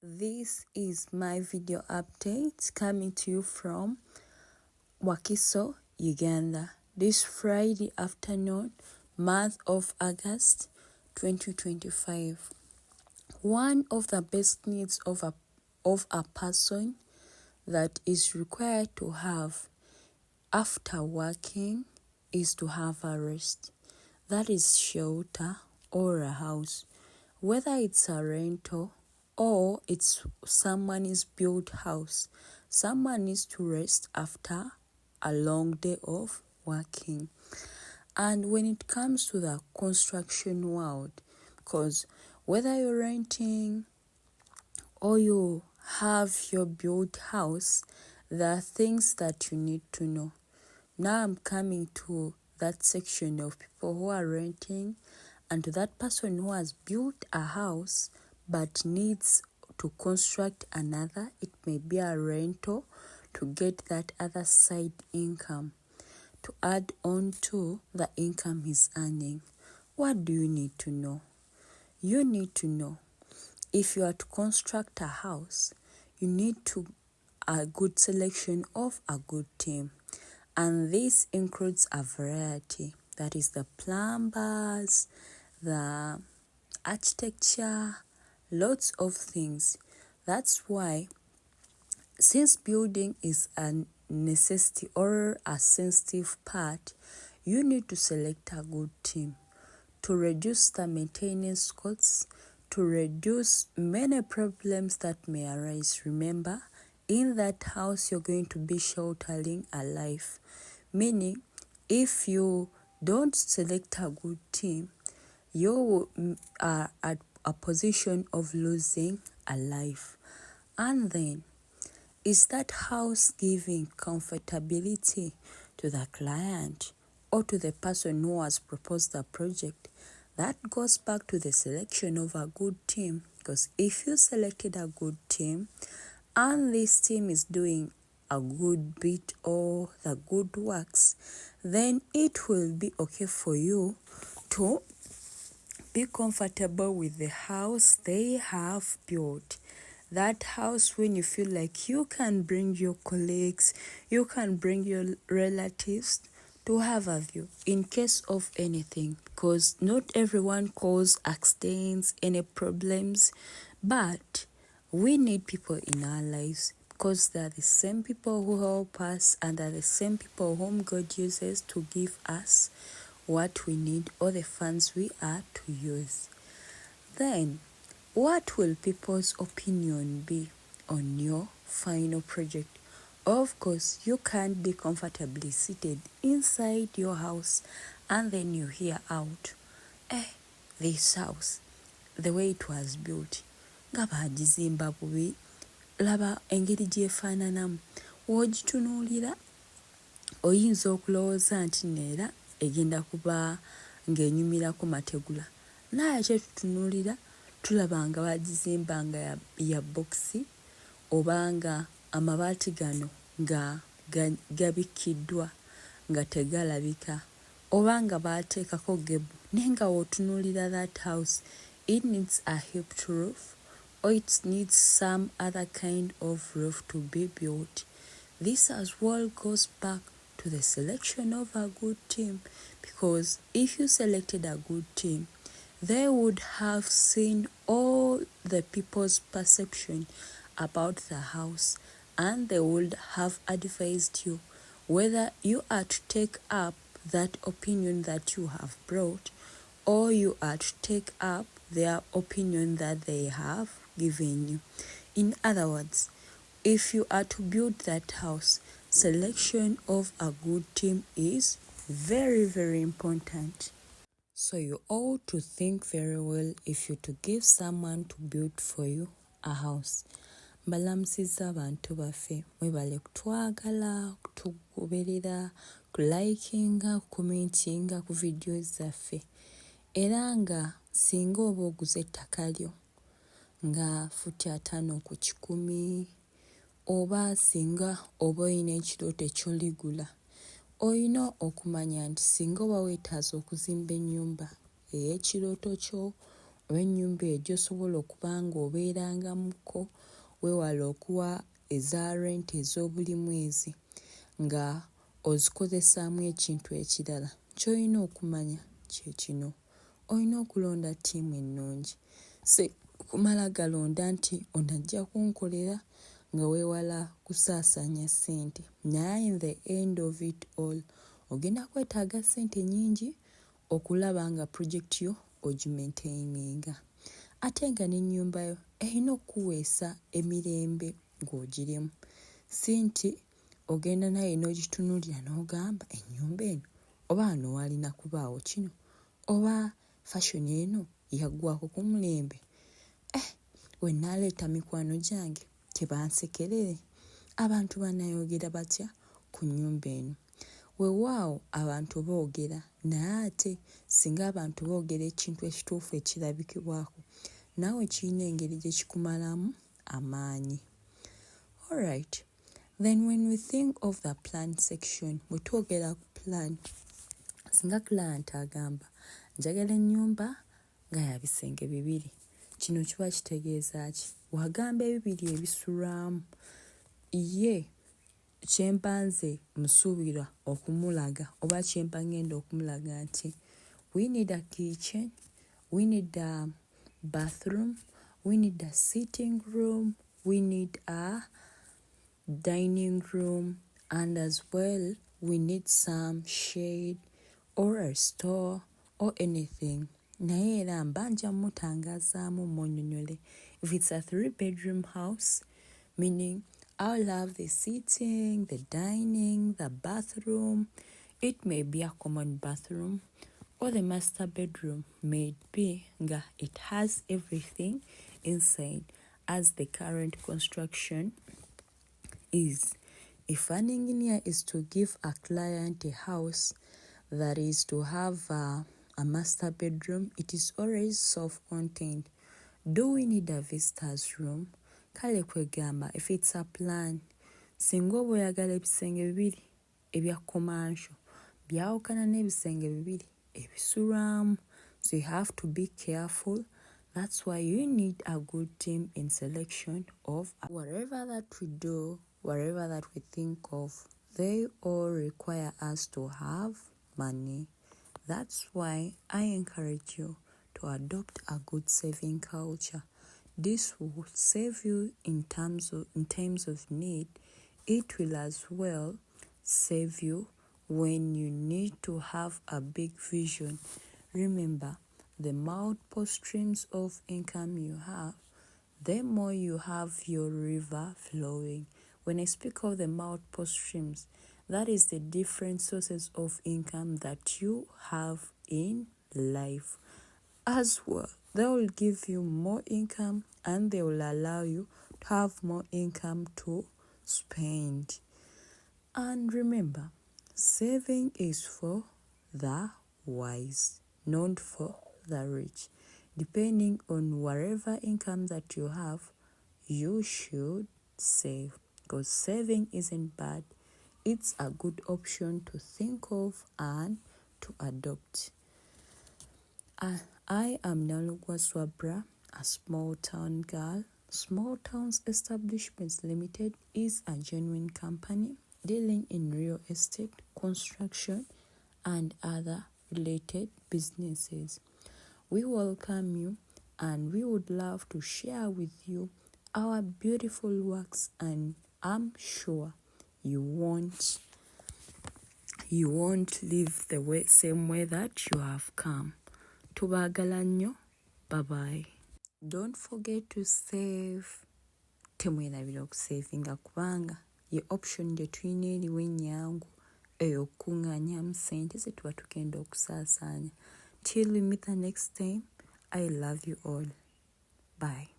This is my video update coming to you from Wakiso, Uganda. This Friday afternoon, month of August 2025. One of the best needs of a person that is required to have after working is to have a rest. That is shelter or a house. Whether it's a rental or it's someone's built house, someone needs to rest after a long day of working. And when it comes to the construction world, because whether you're renting or you have your built house, there are things that you need to know. Now I'm coming to that section of people who are renting and to that person who has built a house but needs to construct another. It may be a rental to get that other side income to add on to the income he's earning. What do you need to know? You need to know if you are to construct a house, you need a good selection of a good team. And this includes a variety. That is the plumbers, the architecture, lots of things. That's why, since building is a necessity or a sensitive part, you need to select a good team to reduce the maintenance costs, to reduce many problems that may arise. Remember, in that house you're going to be sheltering a life, meaning if you don't select a good team, you are at a position of losing a life. And then, is that house giving comfortability to the client or to the person who has proposed the project? That goes back to the selection of a good team, because if you selected a good team and this team is doing a good bit or the good works, then it will be okay for you to be comfortable with the house they have built. That house, when you feel like you can bring your colleagues, you can bring your relatives to have a view in case of anything, because not everyone causes accidents, any problems, but we need people in our lives because they're the same people who help us and they're the same people whom God uses to give us what we need or the funds we are to use. Then, what will people's opinion be on your final project? Of course, you can't be comfortably seated inside your house and then you hear out, this house, the way it was built, nga baagizimba bubi, laba engeri gyefaananamu. W'ogitunuulira oyinza okulowooza nti neera egenda kuba ng'enyumirako mategula. Naye kyetutunuulira tulaba nga baagizimba nga ya bokisi oba nga amabaati gano nga gabikiddwa nga tegalabika oba nga baateekako gebu. Naye nga w'otunuulira that house, it needs a hipped roof or it needs some other kind of roof to be built. This as well goes back to the selection of a good team, because if you selected a good team, they would have seen all the people's perception about the house and they would have advised you whether you are to take up that opinion that you have brought or you are to take up their opinion that they have given you. In other words, if you are to build that house, selection of a good team is very, very important. So you ought to think very well if you to give someone to build for you a house. Mbalamusiza abantu baffe, mwebale kutwagala, kutugoberera, kulikinga, kumentinga ku videos zaffe. Era nga singa oba oguze ettaka lyo nga futi 5 ku 100, oba singa oba olina ekirooto ekyoligula, olina okumanya nti singa oba weetaaza okuzimba ennyumba ey'ekirooto kyo oba ennyumba eyo gy'osobola okuba ng'obeerangamuko, weewala okuwa eza rent ez'obuli mwezi nga ozikozesaamu ekintu ekirala. Ky'olina okumanya kye kino: olina okulonda ttiimu ennungi, si kumala galonda nti onajja kunkolera nga weewala kusaasaanya ssente, naye in the end of it all ogenda kwetaaga ssente nnyingi okulaba nga project yo ogimaintaininga. Ate nga n'ennyumba yo erina okuweesa emirembe ng'ogirimu, si nti ogenda naye n'ogitunuulira n'ogamba ennyumba eno oba wano walina kubaawo kino, oba fashion eno yaggwako ku mulembe. We nnaaleeta mikwano gyange tebansekerere. Abantu bannayogera batya ku nnyumba eno? Weewaawo abantu boogera, naye ate singa abantu boogera ekintu ekituufu ekirabikibwako, naawe kirina engeri gye kikumalamu amaanyi. Alright, then when we think of the plan section, bwe twogera ku plan, singa client agamba njagala ennyumba nga ya bisenge 2, kino kiba kitegeeza ki? Wagamba 2 ebisulwamu, ye kyempanze musuubira okumulaga oba kyempa ngenda okumulaga nti we need a kitchen, we need a bathroom, we need a sitting room, we need a dining room, and as well we need some shade or a store or anything. Naye era mbanja mutangazaamu munnyonnyole. If it's a 3-bedroom house, meaning I'll have the sitting, the dining, the bathroom. It may be a common bathroom, or the master bedroom may be nga it has everything inside as the current construction is. If an engineer is to give a client a house that is to have a master bedroom, it is always self-contained. Do we need a visitor's room? Kale kwegamba, if it's a plan, singa oba oyagala ebisenge 2 ebya commercial byawukana n'ebisenge 2 ebisulwamu, so you have to be careful. That's why you need a good team in selection of whatever that we do, whatever that we think of, they all require us to have money. That's why I encourage you to adopt a good saving culture. This will save you in terms of need. It will as well save you when you need to have a big vision. Remember, the multiple streams of income you have, the more you have your river flowing. When I speak of the multiple streams, that is the different sources of income that you have in life. As well, they will give you more income and they will allow you to have more income to spend. And remember, saving is for the wise, not for the rich. Depending on whatever income that you have, you should save, because saving isn't bad. It's a good option to think of and to adopt. I am Nalugwa Swabra, a small town girl. Small Towns Establishments Limited is a genuine company dealing in real estate, construction, and other related businesses. We welcome you and we would love to share with you our beautiful works, and I'm sure you won't live the same way that you have come. Tubagala nnyo. Bye-bye. Don't forget to save. Temwerabira okusavinga kubanga ye option gye tulina eriwo ennyangu ey'okukungaanyaamu ssente ze tuba tugenda okusaasaanya. Till we meet the next time, I love you all. Bye.